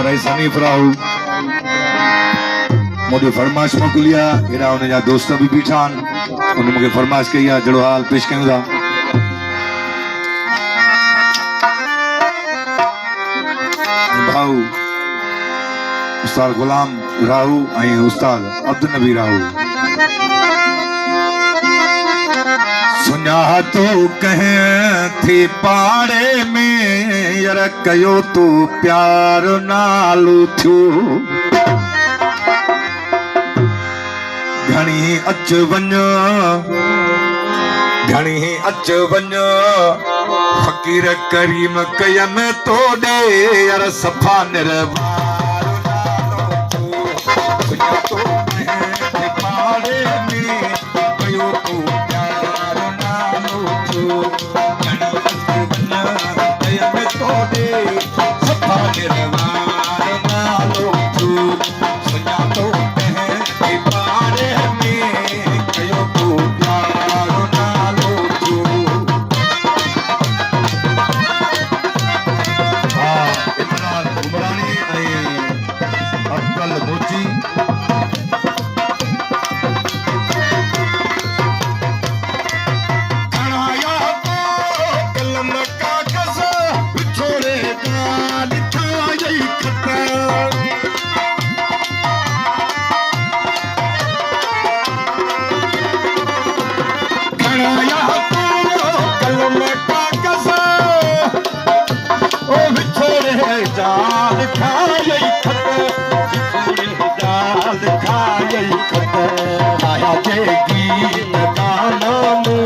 rice Hanif राहू मुझे फरमाइश मोकिलिया एड़ा उन जा दोस्त भी बीठा उन मुझे फरमाइश कई आहे जहिड़ो हाल पेश कयूं था भाऊ उस्ताद गुलाम राहू ऐं उस्ताद अब्दुल नबी राहू सुञा तो कहें थी पाड़े में यार कयो तू प्यार नालू थियो घणी अच वञ फकीर करीम कयम तो दे यार सफा निर्वार सुञा तो कहें थी पाड़े में कयो तू प्यार नालू थियो घणी अच वञ कयम तो दे सफा निर्वार नालो थियो सुञा तो कहें थी पाड़े में कयो तू प्यार नालो थियो इमरान उमरानी अब्दुल मोची खणाया तो कलम कागज छोड़े गाल खाई खता खणाया तो कलम कागज ओ बिछोड़े जाल खाई खत बिछोड़े जाल खाई खत आया जे गीत गाना मु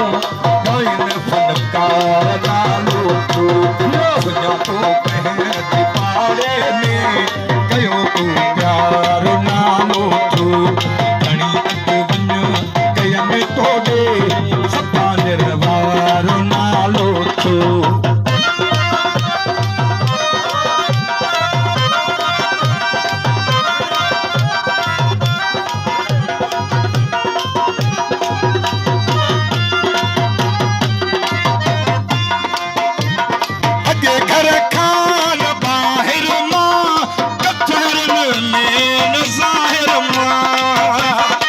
गाइन फनकार नालो तू सुञा तो कहें थी पाड़े में कयो तू प्यार नालो तू घणी अच वञ कयम तोड़े सफा निर्वार नालो तू अगे घर खान बाहिर मां कचरन में न ज़ाहिर मां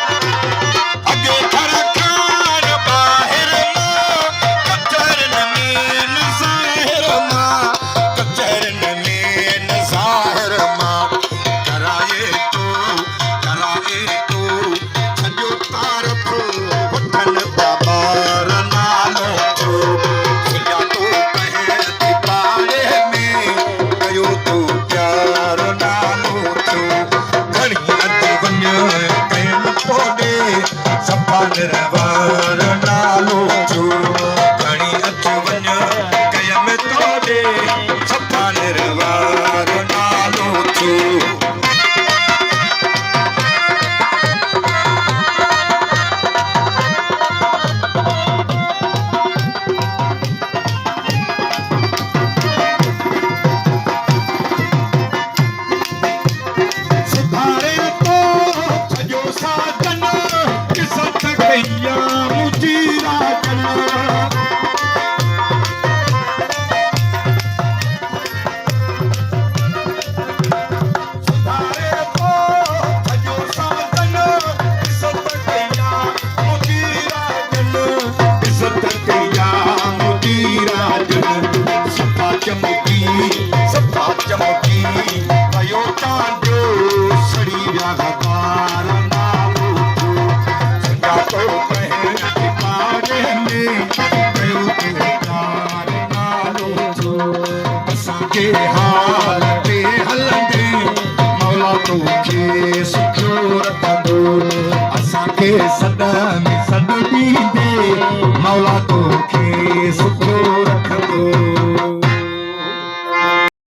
अगे घर खान बाहिर मां कचरन में न ज़ाहिर मां कचरन में न ज़ाहिर मां कराए तो सॼो तारफ वठन बाबार नालो थियो सुञा तो कहें थी पाड़े में कयो तू प्यार नालो थियो घणी अच वञ कयम तोड़े सफा निर्वार नालो थियो घणी अच वञ कयम तोड़े सफा निर्वार नालो थियो सुधारे तो सॼो साजन किसत कया मुंहिंजी राजन सुधारे तो सॼो साजन किसत कया मुंहिंजी राजन किसत कया मुंहिंजी राजन सफ़ा चमकी कयो चांदो सड़ी विया हकार नालो थियो सुञा तो कहें थी पाड़े में कयो तू प्यार नालो थियो असांजे हाल ते हलंदे मौला तोखे सुठो रखंदो असांखे सॾ में सॾ ॾींदे मौला तोखे सुठो